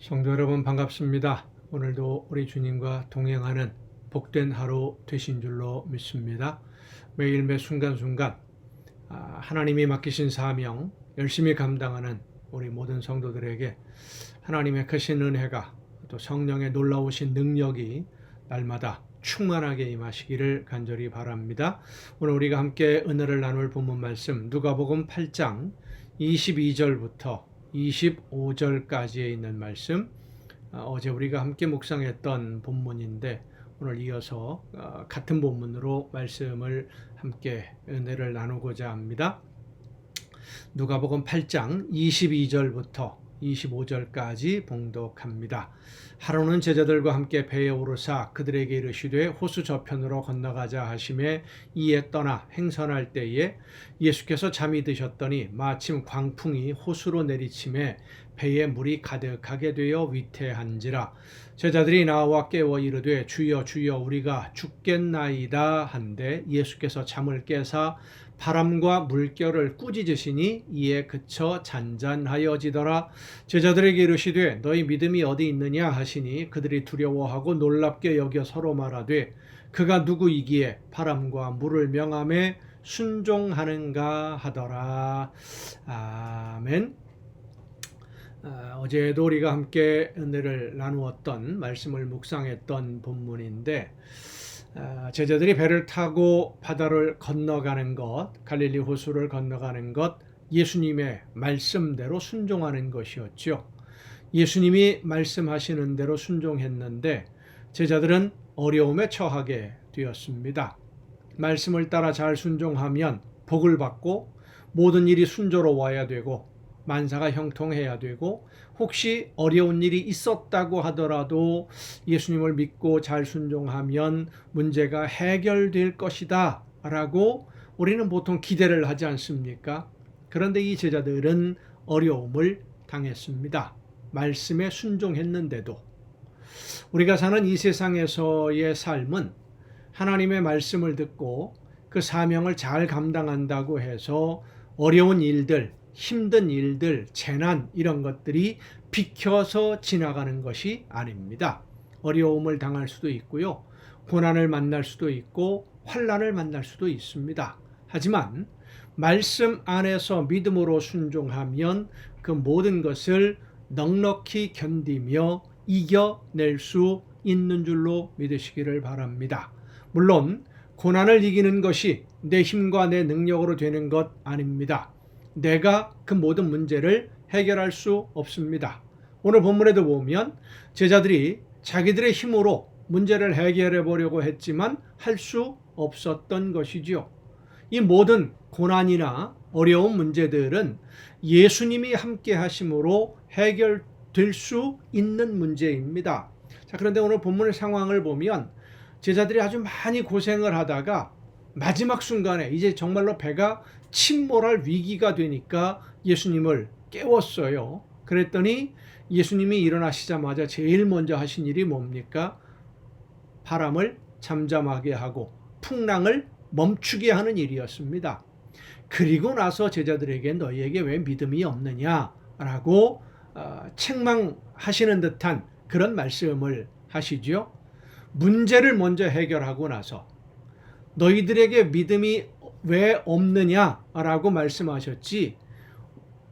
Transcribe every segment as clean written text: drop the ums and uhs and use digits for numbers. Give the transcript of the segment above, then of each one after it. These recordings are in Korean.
성도 여러분 반갑습니다. 오늘도 우리 주님과 동행하는 복된 하루 되신 줄로 믿습니다. 매일 매 순간순간 하나님이 맡기신 사명 열심히 감당하는 우리 모든 성도들에게 하나님의 크신 은혜가 또 성령의 놀라우신 능력이 날마다 충만하게 임하시기를 간절히 바랍니다. 오늘 우리가 함께 은혜를 나눌 본문 말씀 누가복음 8장 22절부터 25절까지에 있는 말씀, 어제 우리가 함께 묵상했던 본문인데 오늘 이어서 같은 본문으로 말씀을 함께 은혜를 나누고자 합니다. 누가복음 8장 22절부터 25절까지 봉독합니다. 하루는 제자들과 함께 배에 오르사 그들에게 이르시되 호수 저편으로 건너가자 하시매 이에 떠나 행선할 때에 예수께서 잠이 드셨더니 마침 광풍이 호수로 내리침에 배에 물이 가득하게 되어 위태한지라. 제자들이 나와 깨워 이르되 주여 주여 우리가 죽겠나이다 한데 예수께서 잠을 깨사 바람과 물결을 꾸짖으시니 이에 그쳐 잔잔하여지더라. 제자들에게 이르시되 너희 믿음이 어디 있느냐 하시니 그들이 두려워하고 놀랍게 여겨 서로 말하되 그가 누구이기에 바람과 물을 명함에 순종하는가 하더라. 아멘. 어제도 우리가 함께 은혜를 나누었던 말씀을 묵상했던 본문인데 제자들이 배를 타고 바다를 건너가는 것, 갈릴리 호수를 건너가는 것, 예수님의 말씀대로 순종하는 것이었죠. 예수님이 말씀하시는 대로 순종했는데 제자들은 어려움에 처하게 되었습니다. 말씀을 따라 잘 순종하면 복을 받고 모든 일이 순조로워야 되고 만사가 형통해야 되고 혹시 어려운 일이 있었다고 하더라도 예수님을 믿고 잘 순종하면 문제가 해결될 것이다 라고 우리는 보통 기대를 하지 않습니까? 그런데 이 제자들은 어려움을 당했습니다. 말씀에 순종했는데도. 우리가 사는 이 세상에서의 삶은 하나님의 말씀을 듣고 그 사명을 잘 감당한다고 해서 어려운 일들, 힘든 일들, 재난 이런 것들이 비켜서 지나가는 것이 아닙니다. 어려움을 당할 수도 있고요. 고난을 만날 수도 있고 환난을 만날 수도 있습니다. 하지만 말씀 안에서 믿음으로 순종하면 그 모든 것을 넉넉히 견디며 이겨낼 수 있는 줄로 믿으시기를 바랍니다. 물론 고난을 이기는 것이 내 힘과 내 능력으로 되는 것 아닙니다. 내가 그 모든 문제를 해결할 수 없습니다. 오늘 본문에도 보면 제자들이 자기들의 힘으로 문제를 해결해 보려고 했지만 할 수 없었던 것이지요. 이 모든 고난이나 어려운 문제들은 예수님이 함께 하심으로 해결될 수 있는 문제입니다. 자, 그런데 오늘 본문의 상황을 보면 제자들이 아주 많이 고생을 하다가 마지막 순간에 이제 정말로 배가 침몰할 위기가 되니까 예수님을 깨웠어요. 그랬더니 예수님이 일어나시자마자 제일 먼저 하신 일이 뭡니까? 바람을 잠잠하게 하고 풍랑을 멈추게 하는 일이었습니다. 그리고 나서 제자들에게 너희에게 왜 믿음이 없느냐라고 책망하시는 듯한 그런 말씀을 하시죠. 문제를 먼저 해결하고 나서 너희들에게 믿음이 왜 없느냐라고 말씀하셨지,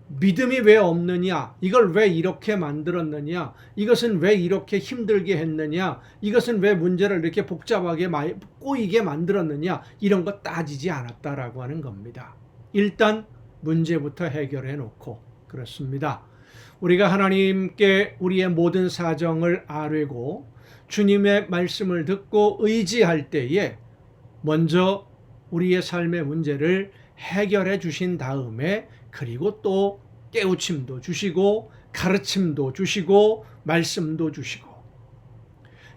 믿음이 왜 없느냐, 이걸 왜 이렇게 만들었느냐, 이것은 왜 이렇게 힘들게 했느냐, 이것은 왜 문제를 이렇게 복잡하게 꼬이게 만들었느냐, 이런 거 따지지 않았다라고 하는 겁니다. 일단 문제부터 해결해 놓고 그렇습니다. 우리가 하나님께 우리의 모든 사정을 아뢰고 주님의 말씀을 듣고 의지할 때에 먼저 우리의 삶의 문제를 해결해 주신 다음에 그리고 또 깨우침도 주시고 가르침도 주시고 말씀도 주시고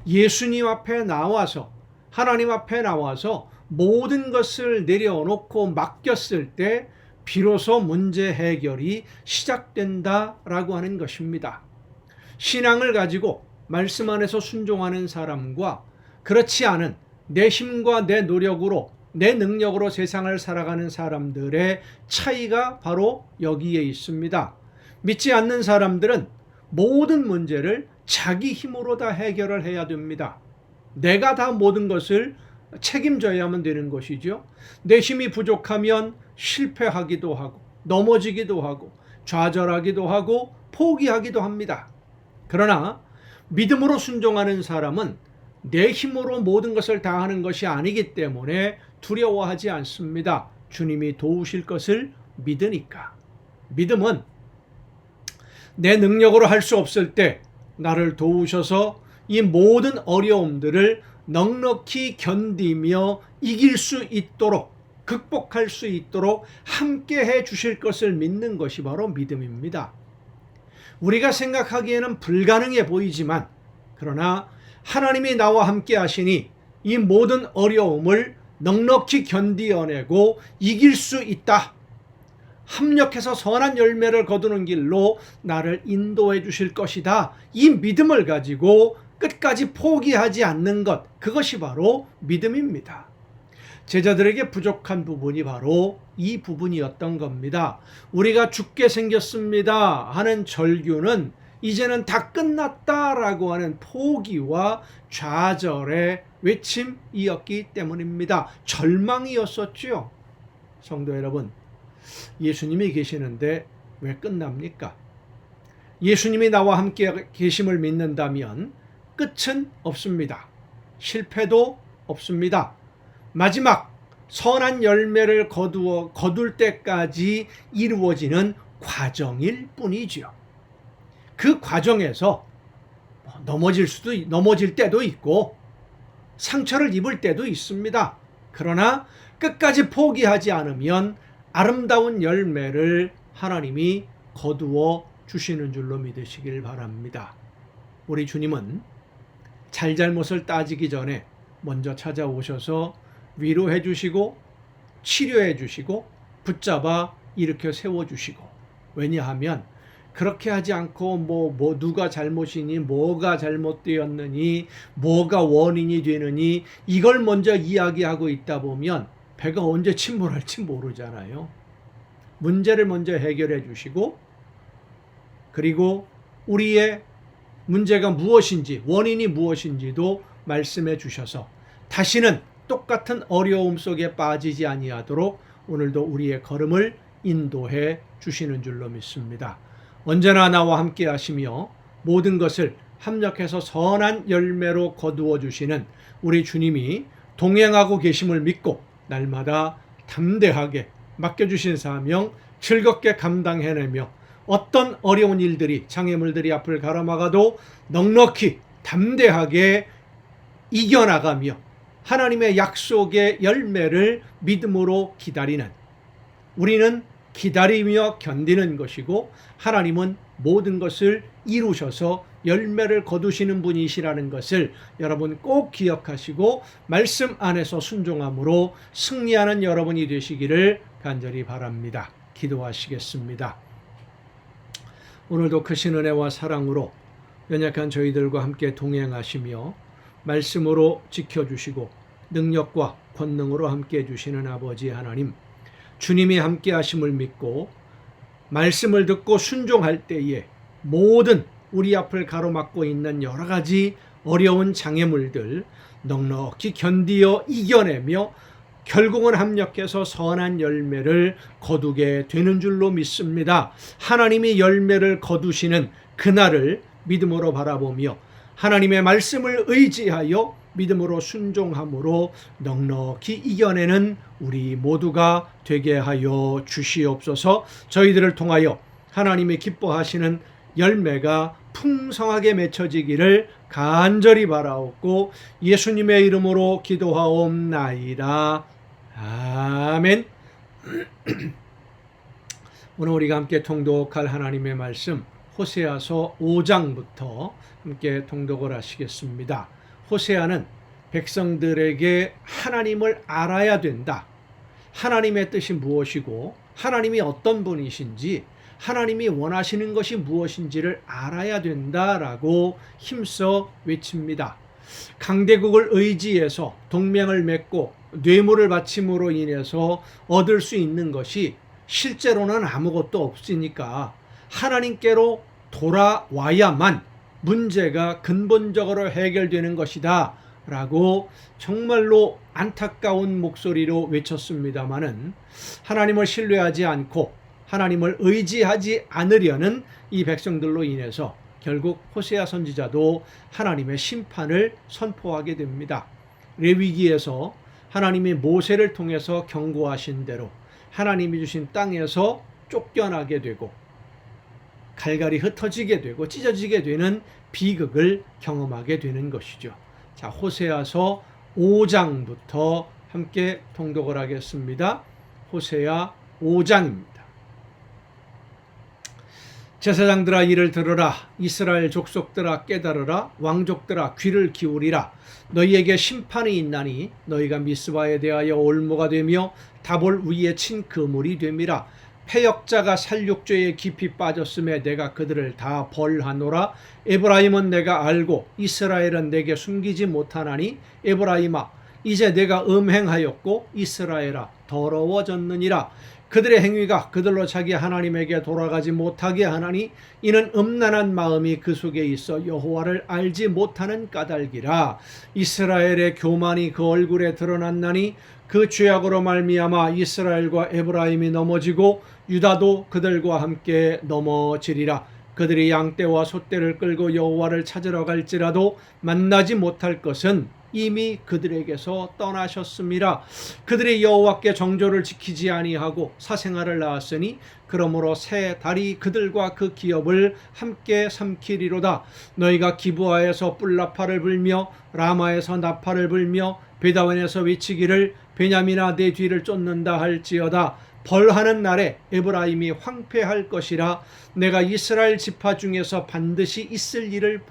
예수님 앞에 나와서 하나님 앞에 나와서 모든 것을 내려놓고 맡겼을 때 비로소 문제 해결이 시작된다라고 하는 것입니다. 신앙을 가지고 말씀 안에서 순종하는 사람과 그렇지 않은 내 힘과 내 노력으로 내 능력으로 세상을 살아가는 사람들의 차이가 바로 여기에 있습니다. 믿지 않는 사람들은 모든 문제를 자기 힘으로 다 해결을 해야 됩니다. 내가 다 모든 것을 책임져야만 되는 것이죠. 내 힘이 부족하면 실패하기도 하고 넘어지기도 하고 좌절하기도 하고 포기하기도 합니다. 그러나 믿음으로 순종하는 사람은 내 힘으로 모든 것을 다 하는 것이 아니기 때문에 두려워하지 않습니다. 주님이 도우실 것을 믿으니까. 믿음은 내 능력으로 할 수 없을 때 나를 도우셔서 이 모든 어려움들을 넉넉히 견디며 이길 수 있도록, 극복할 수 있도록 함께 해 주실 것을 믿는 것이 바로 믿음입니다. 우리가 생각하기에는 불가능해 보이지만, 그러나 하나님이 나와 함께 하시니 이 모든 어려움을 넉넉히 견디어내고 이길 수 있다. 합력해서 선한 열매를 거두는 길로 나를 인도해 주실 것이다. 이 믿음을 가지고 끝까지 포기하지 않는 것, 그것이 바로 믿음입니다. 제자들에게 부족한 부분이 바로 이 부분이었던 겁니다. 우리가 죽게 생겼습니다 하는 절규는 이제는 다 끝났다라고 하는 포기와 좌절의 외침이었기 때문입니다. 절망이었었죠. 성도 여러분, 예수님이 계시는데 왜 끝납니까? 예수님이 나와 함께 계심을 믿는다면 끝은 없습니다. 실패도 없습니다. 마지막 선한 열매를 거둘 때까지 이루어지는 과정일 뿐이죠. 그 과정에서 넘어질 때도 있고 상처를 입을 때도 있습니다. 그러나 끝까지 포기하지 않으면 아름다운 열매를 하나님이 거두어 주시는 줄로 믿으시길 바랍니다. 우리 주님은 잘잘못을 따지기 전에 먼저 찾아오셔서 위로해 주시고 치료해 주시고 붙잡아 일으켜 세워 주시고, 왜냐하면 그렇게 하지 않고 누가 잘못이니, 뭐가 잘못되었느니, 뭐가 원인이 되느니 이걸 먼저 이야기하고 있다 보면 배가 언제 침몰할지 모르잖아요. 문제를 먼저 해결해 주시고, 그리고 우리의 문제가 무엇인지, 원인이 무엇인지도 말씀해 주셔서 다시는 똑같은 어려움 속에 빠지지 아니하도록 오늘도 우리의 걸음을 인도해 주시는 줄로 믿습니다. 언제나 나와 함께 하시며 모든 것을 합력해서 선한 열매로 거두어 주시는 우리 주님이 동행하고 계심을 믿고 날마다 담대하게 맡겨주신 사명 즐겁게 감당해내며 어떤 어려운 일들이, 장애물들이 앞을 가로막아도 넉넉히 담대하게 이겨나가며 하나님의 약속의 열매를 믿음으로 기다리는, 우리는 기다리며 견디는 것이고 하나님은 모든 것을 이루셔서 열매를 거두시는 분이시라는 것을 여러분 꼭 기억하시고 말씀 안에서 순종함으로 승리하는 여러분이 되시기를 간절히 바랍니다. 기도하시겠습니다. 오늘도 크신 은혜와 사랑으로 연약한 저희들과 함께 동행하시며 말씀으로 지켜주시고 능력과 권능으로 함께 해주시는 아버지 하나님, 주님이 함께 하심을 믿고 말씀을 듣고 순종할 때에 모든 우리 앞을 가로막고 있는 여러 가지 어려운 장애물들 넉넉히 견디어 이겨내며 결국은 합력해서 선한 열매를 거두게 되는 줄로 믿습니다. 하나님이 열매를 거두시는 그날을 믿음으로 바라보며 하나님의 말씀을 의지하여 믿음으로 순종함으로 넉넉히 이겨내는 우리 모두가 되게 하여 주시옵소서. 저희들을 통하여 하나님이 기뻐하시는 열매가 풍성하게 맺혀지기를 간절히 바라옵고 예수님의 이름으로 기도하옵나이다. 아멘. 오늘 우리가 함께 통독할 하나님의 말씀 호세아서 5장부터 함께 통독을 하시겠습니다. 호세아는 백성들에게 하나님을 알아야 된다, 하나님의 뜻이 무엇이고 하나님이 어떤 분이신지, 하나님이 원하시는 것이 무엇인지를 알아야 된다라고 힘써 외칩니다. 강대국을 의지해서 동맹을 맺고 뇌물을 바침으로 인해서 얻을 수 있는 것이 실제로는 아무것도 없으니까 하나님께로 돌아와야만 문제가 근본적으로 해결되는 것이다 라고 정말로 안타까운 목소리로 외쳤습니다마는 하나님을 신뢰하지 않고 하나님을 의지하지 않으려는 이 백성들로 인해서 결국 호세아 선지자도 하나님의 심판을 선포하게 됩니다. 레위기에서 하나님이 모세를 통해서 경고하신 대로 하나님이 주신 땅에서 쫓겨나게 되고 갈갈이 흩어지게 되고 찢어지게 되는 비극을 경험하게 되는 것이죠. 자, 호세아서 5장부터 함께 통독을 하겠습니다. 호세아 5장입니다. 제사장들아 이를 들으라. 이스라엘 족속들아 깨달으라. 왕족들아 귀를 기울이라. 너희에게 심판이 있나니 너희가 미스바에 대하여 올무가 되며 다볼 위에 친 그물이 됨이라. 패역자가 살육죄에 깊이 빠졌음에 내가 그들을 다 벌하노라. 에브라임은 내가 알고 이스라엘은 내게 숨기지 못하나니 에브라임아 이제 내가 음행하였고 이스라엘아 더러워졌느니라. 그들의 행위가 그들로 자기 하나님에게 돌아가지 못하게 하나니 이는 음란한 마음이 그 속에 있어 여호와를 알지 못하는 까닭이라. 이스라엘의 교만이 그 얼굴에 드러났나니 그 죄악으로 말미암아 이스라엘과 에브라임이 넘어지고 유다도 그들과 함께 넘어지리라. 그들이 양떼와 소떼를 끌고 여호와를 찾으러 갈지라도 만나지 못할 것은 이미 그들에게서 떠나셨습니다. 그들이 여호와께 정조를 지키지 아니하고 사생아를 낳았으니 그러므로 새 달이 그들과 그 기업을 함께 삼키리로다. 너희가 기브아에서 뿔나파를 불며 라마에서 나파를 불며 베다웬에서 외치기를 베냐민아 내 뒤를 쫓는다 할지어다. 벌하는 날에 에브라임이 황폐할 것이라. 내가 이스라엘 지파 중에서 반드시 있을 일을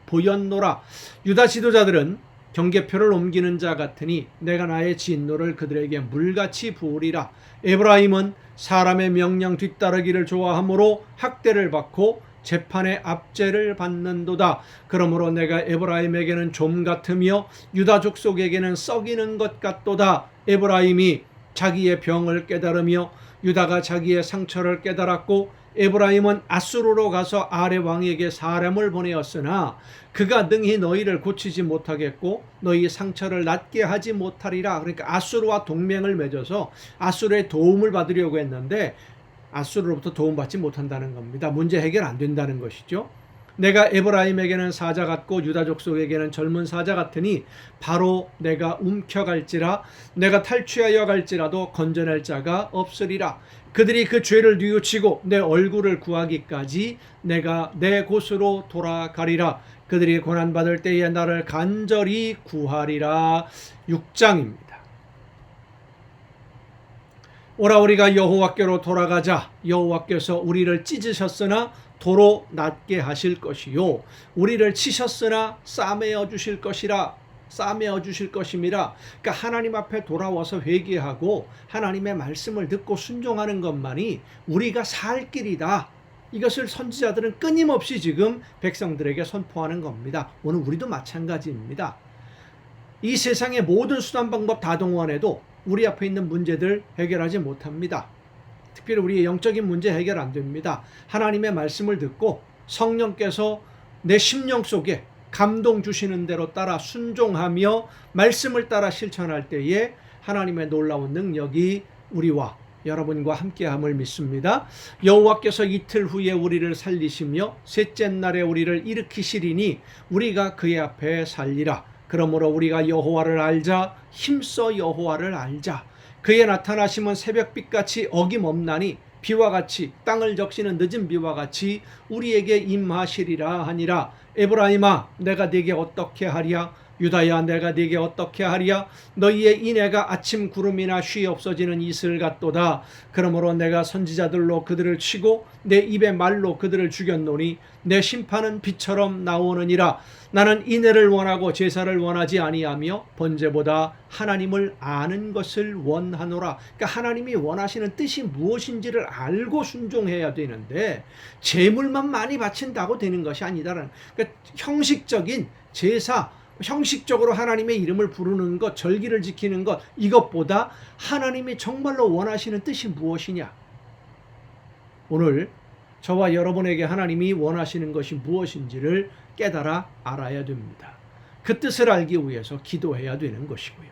보였노라. 유다 지도자들은 경계표를 옮기는 자 같으니 내가 나의 진노를 그들에게 물같이 부으리라. 에브라임은 사람의 명령 뒤따르기를 좋아하므로 학대를 받고 재판의 압제를 받는도다. 그러므로 내가 에브라임에게는 좀 같으며 유다 족속에게는 썩이는 것 같도다. 에브라임이 자기의 병을 깨달으며 유다가 자기의 상처를 깨달았고 에브라임은 아수르로 가서 아레 왕에게 사람을 보내었으나 그가 능히 너희를 고치지 못하겠고 너희 상처를 낫게 하지 못하리라. 그러니까 아수르와 동맹을 맺어서 아수르의 도움을 받으려고 했는데 아수르로부터 도움받지 못한다는 겁니다. 문제 해결 안 된다는 것이죠. 내가 에브라임에게는 사자 같고 유다 족속에게는 젊은 사자 같으니 바로 내가 움켜갈지라. 내가 탈취하여 갈지라도 건져낼 자가 없으리라. 그들이 그 죄를 뉘우치고 내 얼굴을 구하기까지 내가 내 곳으로 돌아가리라. 그들이 고난받을 때에 나를 간절히 구하리라. 6장입니다. 오라 우리가 여호와께로 돌아가자. 여호와께서 우리를 찢으셨으나 도로 낫게 하실 것이요 우리를 치셨으나 싸매어 주실 것이라. 싸매어 주실 것임이라. 그러니까 하나님 앞에 돌아와서 회개하고 하나님의 말씀을 듣고 순종하는 것만이 우리가 살 길이다. 이것을 선지자들은 끊임없이 지금 백성들에게 선포하는 겁니다. 오늘 우리도 마찬가지입니다. 이 세상의 모든 수단 방법 다 동원해도 우리 앞에 있는 문제들 해결하지 못합니다. 특별히 우리의 영적인 문제 해결 안 됩니다. 하나님의 말씀을 듣고 성령께서 내 심령 속에 감동 주시는 대로 따라 순종하며 말씀을 따라 실천할 때에 하나님의 놀라운 능력이 우리와 여러분과 함께함을 믿습니다. 여호와께서 이틀 후에 우리를 살리시며 셋째 날에 우리를 일으키시리니 우리가 그의 앞에 살리라. 그러므로 우리가 여호와를 알자. 힘써 여호와를 알자. 그의 나타나심은 새벽빛같이 어김없나니 비와 같이 땅을 적시는 늦은 비와 같이 우리에게 임하시리라 하니라. 에브라임아 내가 네게 어떻게 하랴. 유다야 내가 네게 어떻게 하랴. 너희의 인애가 아침 구름이나 쉬 없어지는 이슬 같도다. 그러므로 내가 선지자들로 그들을 치고 내 입의 말로 그들을 죽였노니 내 심판은 비처럼 나오느니라. 나는 인애를 원하고 제사를 원하지 아니하며 번제보다 하나님을 아는 것을 원하노라. 그러니까 하나님이 원하시는 뜻이 무엇인지를 알고 순종해야 되는데 제물만 많이 바친다고 되는 것이 아니다라는. 그러니까 형식적인 제사, 형식적으로 하나님의 이름을 부르는 것, 절기를 지키는 것, 이것보다 하나님이 정말로 원하시는 뜻이 무엇이냐. 오늘 저와 여러분에게 하나님이 원하시는 것이 무엇인지를 깨달아 알아야 됩니다. 그 뜻을 알기 위해서 기도해야 되는 것이고요.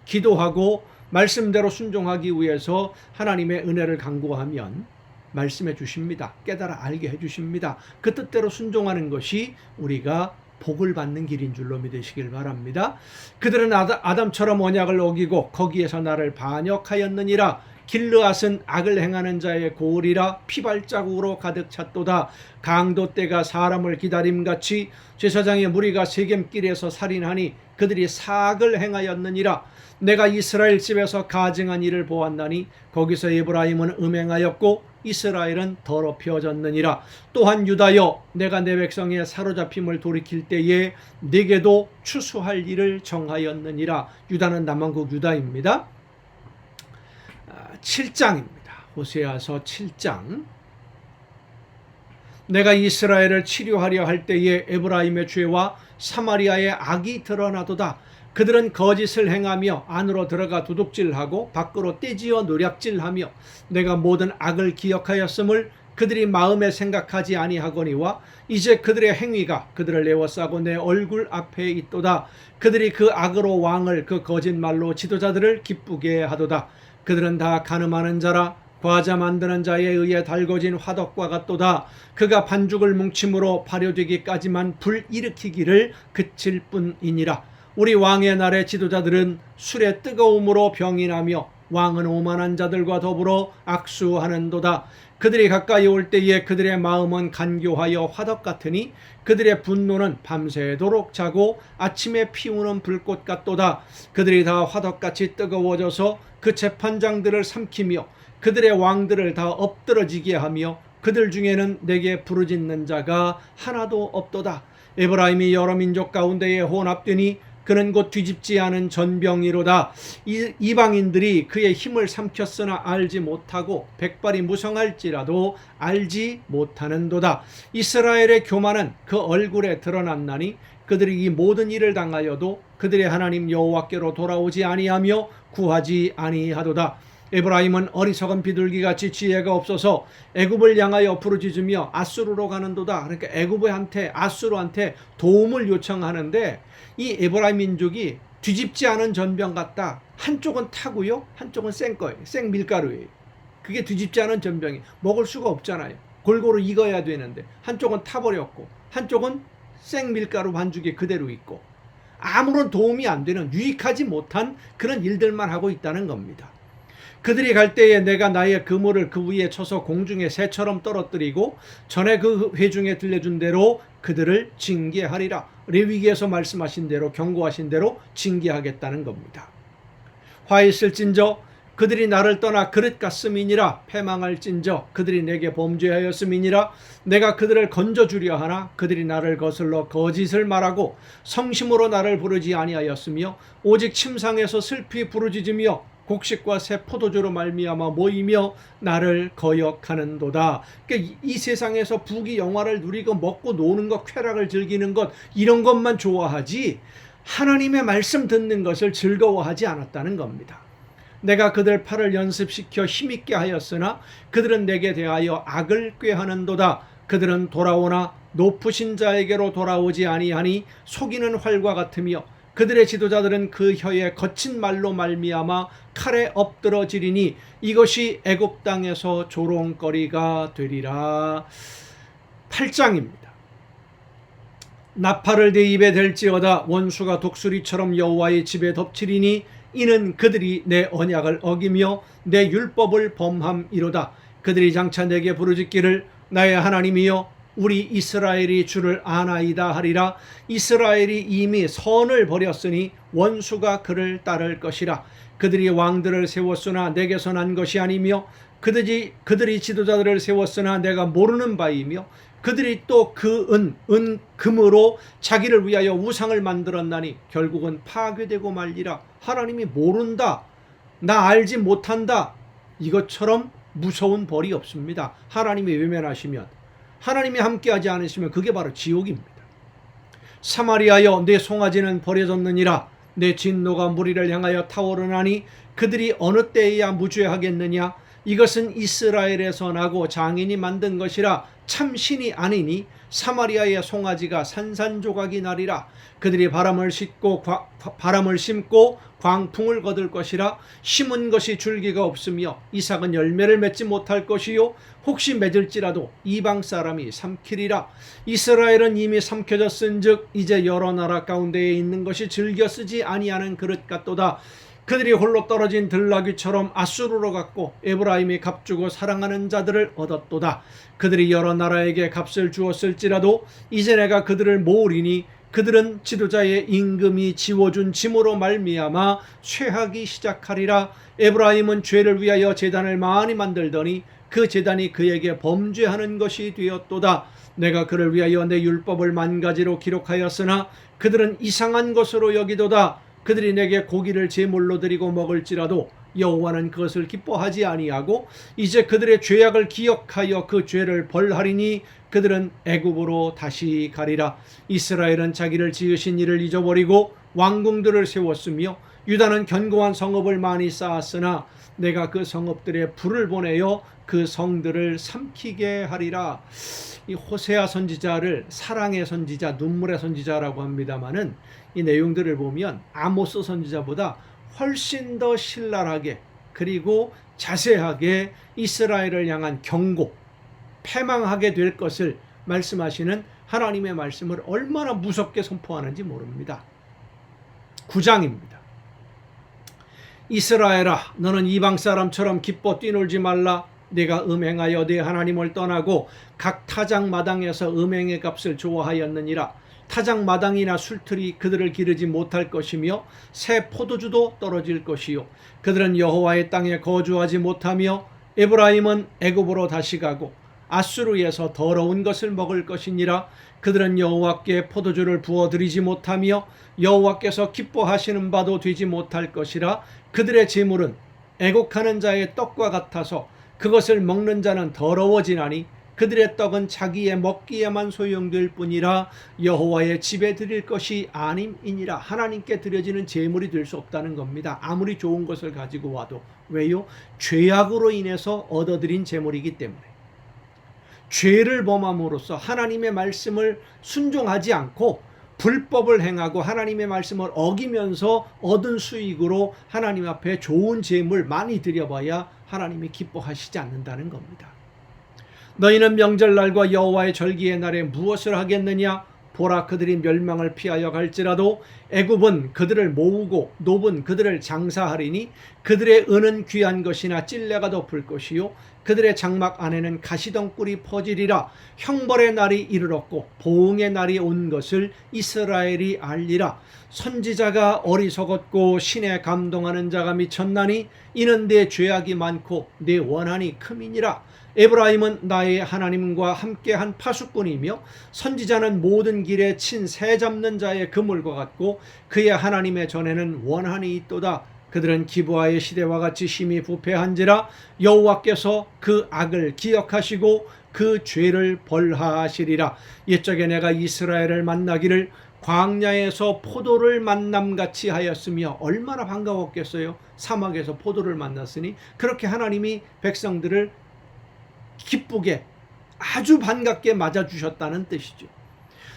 기도하고 말씀대로 순종하기 위해서 하나님의 은혜를 간구하면 말씀해 주십니다. 깨달아 알게 해 주십니다. 그 뜻대로 순종하는 것이 우리가 복을 받는 길인 줄로 믿으시길 바랍니다. 그들은 아담처럼 언약을 어기고 거기에서 나를 반역하였느니라. 길르앗은 악을 행하는 자의 고을이라 피발자국으로 가득 찼도다. 강도 때가 사람을 기다림같이 제사장의 무리가 세겜길에서 살인하니 그들이 사악을 행하였느니라. 내가 이스라엘 집에서 가증한 일을 보았나니 거기서 에브라임은 음행하였고 이스라엘은 더럽혀졌느니라. 또한 유다여, 내가 내 백성의 사로잡힘을 돌이킬 때에 네게도 추수할 일을 정하였느니라. 유다는 남왕국 유다입니다. 7장입니다. 호세아서 7장. 내가 이스라엘을 치료하려 할 때에 에브라임의 죄와 사마리아의 악이 드러나도다. 그들은 거짓을 행하며 안으로 들어가 도둑질하고 밖으로 떼지어 노략질하며 내가 모든 악을 기억하였음을 그들이 마음에 생각하지 아니하거니와 이제 그들의 행위가 그들을 에워싸고 내 얼굴 앞에 있도다. 그들이 그 악으로 왕을 그 거짓말로 지도자들을 기쁘게 하도다. 그들은 다 가늠하는 자라 과자 만드는 자에 의해 달궈진 화덕과 같도다. 그가 반죽을 뭉침으로 발효되기까지만 불 일으키기를 그칠 뿐이니라. 우리 왕의 날의 지도자들은 술의 뜨거움으로 병이 나며 왕은 오만한 자들과 더불어 악수하는도다. 그들이 가까이 올 때에 그들의 마음은 간교하여 화덕 같으니 그들의 분노는 밤새도록 자고 아침에 피우는 불꽃 같도다. 그들이 다 화덕같이 뜨거워져서 그 재판장들을 삼키며 그들의 왕들을 다 엎드러지게 하며 그들 중에는 내게 부르짖는 자가 하나도 없도다. 에브라임이 여러 민족 가운데에 혼합되니 그는 곧 뒤집지 않은 전병이로다. 이방인들이 그의 힘을 삼켰으나 알지 못하고 백발이 무성할지라도 알지 못하는도다. 이스라엘의 교만은 그 얼굴에 드러났나니 그들이 이 모든 일을 당하여도 그들의 하나님 여호와께로 돌아오지 아니하며 구하지 아니하도다. 에브라임은 어리석은 비둘기같이 지혜가 없어서 애굽을 향하여 부르짖으며 아수르로 가는도다. 그러니까 애굽한테 아수르한테 도움을 요청하는데 이 에브라임 민족이 뒤집지 않은 전병 같다. 한쪽은 타고요, 한쪽은 생 거예요. 생 밀가루예요. 그게 뒤집지 않은 전병이 먹을 수가 없잖아요. 골고루 익어야 되는데 한쪽은 타버렸고 한쪽은 생 밀가루 반죽이 그대로 있고 아무런 도움이 안 되는 유익하지 못한 그런 일들만 하고 있다는 겁니다. 그들이 갈 때에 내가 나의 그물을 그 위에 쳐서 공중에 새처럼 떨어뜨리고 전에 그 회중에 들려준 대로 그들을 징계하리라. 레위기에서 말씀하신 대로 경고하신 대로 징계하겠다는 겁니다. 화 있을진저 그들이 나를 떠나 그릇 같음이니라. 패망할진저 그들이 내게 범죄하였음이니라. 내가 그들을 건져주려 하나 그들이 나를 거슬러 거짓을 말하고 성심으로 나를 부르지 아니하였으며 오직 침상에서 슬피 부르짖으며 곡식과 새 포도주로 말미암아 모이며 나를 거역하는도다. 그러니까 이 세상에서 부귀 영화를 누리고 먹고 노는 것, 쾌락을 즐기는 것, 이런 것만 좋아하지 하나님의 말씀 듣는 것을 즐거워하지 않았다는 겁니다. 내가 그들 팔을 연습시켜 힘있게 하였으나 그들은 내게 대하여 악을 꾀하는도다. 그들은 돌아오나 높으신 자에게로 돌아오지 아니하니 속이는 활과 같으며 그들의 지도자들은 그 혀에 거친 말로 말미암아 칼에 엎드러지리니 이것이 애굽 땅에서 조롱거리가 되리라. 8장입니다. 나팔을 내 입에 댈지어다. 원수가 독수리처럼 여호와의 집에 덮치리니 이는 그들이 내 언약을 어기며 내 율법을 범함이로다. 그들이 장차 내게 부르짖기를 나의 하나님이여 우리 이스라엘이 주를 아나이다 하리라. 이스라엘이 이미 선을 버렸으니 원수가 그를 따를 것이라. 그들이 왕들을 세웠으나 내게서 난 것이 아니며 그들이 지도자들을 세웠으나 내가 모르는 바이며 그들이 또 그 금으로 자기를 위하여 우상을 만들었나니 결국은 파괴되고 말리라. 하나님이 모른다, 나 알지 못한다, 이것처럼 무서운 벌이 없습니다. 하나님이 외면하시면, 하나님이 함께하지 않으시면 그게 바로 지옥입니다. 사마리아여 내 송아지는 버려졌느니라. 내 진노가 무리를 향하여 타오르나니 그들이 어느 때에야 무죄하겠느냐. 이것은 이스라엘에서 나고 장인이 만든 것이라 참 신이 아니니 사마리아의 송아지가 산산조각이 나리라. 그들이 바람을 심고 광풍을 거둘 것이라. 심은 것이 줄기가 없으며 이삭은 열매를 맺지 못할 것이요 혹시 맺을지라도 이방 사람이 삼키리라. 이스라엘은 이미 삼켜졌은즉 이제 여러 나라 가운데에 있는 것이 즐겨 쓰지 아니하는 그릇 같도다. 그들이 홀로 떨어진 들나귀처럼 아수르로 갔고 에브라임이 값주고 사랑하는 자들을 얻었도다. 그들이 여러 나라에게 값을 주었을지라도 이제 내가 그들을 모으리니 그들은 지도자의 임금이 지워준 짐으로 말미암아 쇠하기 시작하리라. 에브라임은 죄를 위하여 제단을 많이 만들더니 그 제단이 그에게 범죄하는 것이 되었도다. 내가 그를 위하여 내 율법을 만가지로 기록하였으나 그들은 이상한 것으로 여기도다. 그들이 내게 고기를 제물로 드리고 먹을지라도 여호와는 그것을 기뻐하지 아니하고 이제 그들의 죄악을 기억하여 그 죄를 벌하리니 그들은 애굽으로 다시 가리라. 이스라엘은 자기를 지으신 이를 잊어버리고 왕궁들을 세웠으며 유다는 견고한 성읍을 많이 쌓았으나 내가 그 성읍들에 불을 보내어 그 성들을 삼키게 하리라. 이 호세아 선지자를 사랑의 선지자, 눈물의 선지자라고 합니다마는 이 내용들을 보면 아모스 선지자보다 훨씬 더 신랄하게 그리고 자세하게 이스라엘을 향한 경고, 패망하게 될 것을 말씀하시는 하나님의 말씀을 얼마나 무섭게 선포하는지 모릅니다. 9장입니다. 이스라엘아, 너는 이방 사람처럼 기뻐 뛰놀지 말라. 네가 음행하여 네 하나님을 떠나고 각 타작 마당에서 음행의 값을 좋아하였느니라. 타작 마당이나 술틀이 그들을 기르지 못할 것이며 새 포도주도 떨어질 것이요 그들은 여호와의 땅에 거주하지 못하며 에브라임은 애굽으로 다시 가고 아수르에서 더러운 것을 먹을 것이니라. 그들은 여호와께 포도주를 부어드리지 못하며 여호와께서 기뻐하시는 바도 되지 못할 것이라. 그들의 제물은 애곡하는 자의 떡과 같아서 그것을 먹는 자는 더러워지나니 그들의 떡은 자기의 먹기에만 소용될 뿐이라. 여호와의 집에 드릴 것이 아님이니라. 하나님께 드려지는 제물이 될 수 없다는 겁니다. 아무리 좋은 것을 가지고 와도. 왜요? 죄악으로 인해서 얻어들인 제물이기 때문에. 죄를 범함으로써 하나님의 말씀을 순종하지 않고 불법을 행하고 하나님의 말씀을 어기면서 얻은 수익으로 하나님 앞에 좋은 제물 많이 드려봐야 하나님이 기뻐하시지 않는다는 겁니다. 너희는 명절날과 여호와의 절기의 날에 무엇을 하겠느냐? 보라, 그들이 멸망을 피하여 갈지라도 애굽은 그들을 모으고 노은 그들을 장사하리니 그들의 은은 귀한 것이나 찔레가 덮을 것이요 그들의 장막 안에는 가시덩굴이 퍼지리라. 형벌의 날이 이르렀고 보응의 날이 온 것을 이스라엘이 알리라. 선지자가 어리석었고 신에 감동하는 자가 미쳤나니 이는 내 죄악이 많고 내 원한이 큼이니라. 에브라임은 나의 하나님과 함께한 파수꾼이며 선지자는 모든 길에 친 새 잡는 자의 그물과 같고 그의 하나님의 전에는 원한이 있도다. 그들은 기브아의 시대와 같이 심히 부패한지라. 여호와께서 그 악을 기억하시고 그 죄를 벌하시리라. 옛적에 내가 이스라엘을 만나기를 광야에서 포도를 만남같이 하였으며 얼마나 반가웠겠어요. 사막에서 포도를 만났으니 그렇게 하나님이 백성들을 기쁘게 아주 반갑게 맞아주셨다는 뜻이죠.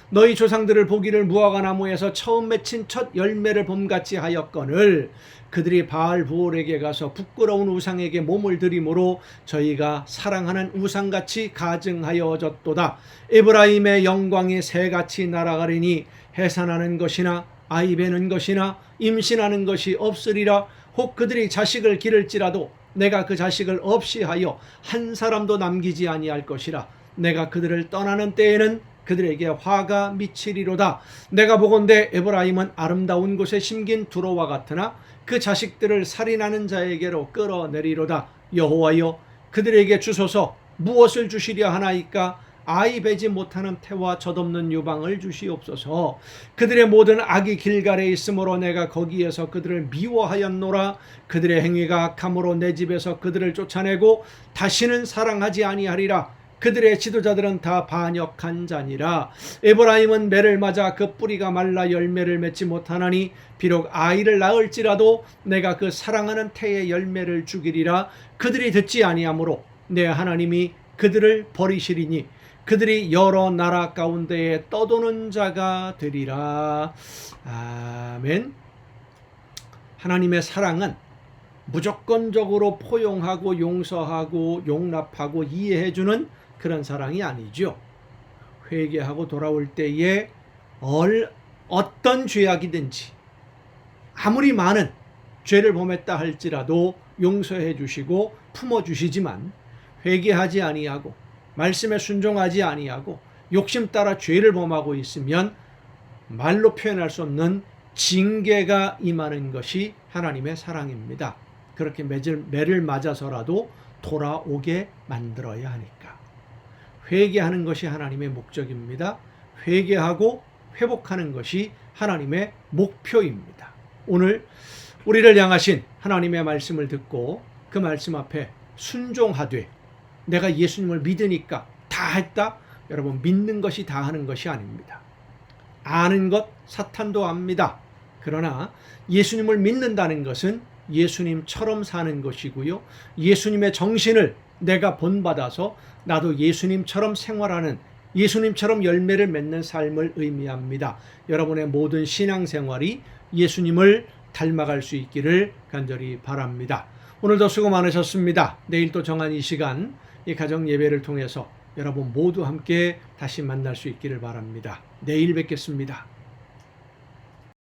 너희 조상들을 보기를 무화과 나무에서 처음 맺힌 첫 열매를 봄같이 하였거늘 그들이 바알 부올에게 가서 부끄러운 우상에게 몸을 들이므로 저희가 사랑하는 우상같이 가증하여졌도다. 에브라임의 영광이 새같이 날아가리니 해산하는 것이나 아이 베는 것이나 임신하는 것이 없으리라. 혹 그들이 자식을 기를지라도 내가 그 자식을 없이 하여 한 사람도 남기지 아니할 것이라. 내가 그들을 떠나는 때에는 그들에게 화가 미치리로다. 내가 보건대 에브라임은 아름다운 곳에 심긴 두로와 같으나 그 자식들을 살인하는 자에게로 끌어내리로다. 여호와여, 그들에게 주소서. 무엇을 주시려 하나이까? 아이 베지 못하는 태와 젖없는 유방을 주시옵소서. 그들의 모든 악이 길갈에 있으므로 내가 거기에서 그들을 미워하였노라. 그들의 행위가 악함으로 내 집에서 그들을 쫓아내고 다시는 사랑하지 아니하리라. 그들의 지도자들은 다 반역한 자니라. 에브라임은 매를 맞아 그 뿌리가 말라 열매를 맺지 못하나니 비록 아이를 낳을지라도 내가 그 사랑하는 태의 열매를 죽이리라. 그들이 듣지 아니하므로 내 하나님이 그들을 버리시리니 그들이 여러 나라 가운데에 떠도는 자가 되리라. 아멘. 하나님의 사랑은 무조건적으로 포용하고 용서하고 용납하고 이해해주는 그런 사랑이 아니죠. 회개하고 돌아올 때에 어떤 죄악이든지 아무리 많은 죄를 범했다 할지라도 용서해 주시고 품어 주시지만, 회개하지 아니하고 말씀에 순종하지 아니하고 욕심 따라 죄를 범하고 있으면 말로 표현할 수 없는 징계가 임하는 것이 하나님의 사랑입니다. 그렇게 매를 맞아서라도 돌아오게 만들어야 하니까. 회개하는 것이 하나님의 목적입니다. 회개하고 회복하는 것이 하나님의 목표입니다. 오늘 우리를 향하신 하나님의 말씀을 듣고 그 말씀 앞에 순종하되, 내가 예수님을 믿으니까 다 했다. 여러분, 믿는 것이 다 하는 것이 아닙니다. 아는 것 사탄도 압니다. 그러나 예수님을 믿는다는 것은 예수님처럼 사는 것이고요. 예수님의 정신을 내가 본받아서 나도 예수님처럼 생활하는, 예수님처럼 열매를 맺는 삶을 의미합니다. 여러분의 모든 신앙생활이 예수님을 닮아갈 수 있기를 간절히 바랍니다. 오늘도 수고 많으셨습니다. 내일 또 정한 이 시간, 이 가정 예배를 통해서 여러분 모두 함께 다시 만날 수 있기를 바랍니다. 내일 뵙겠습니다.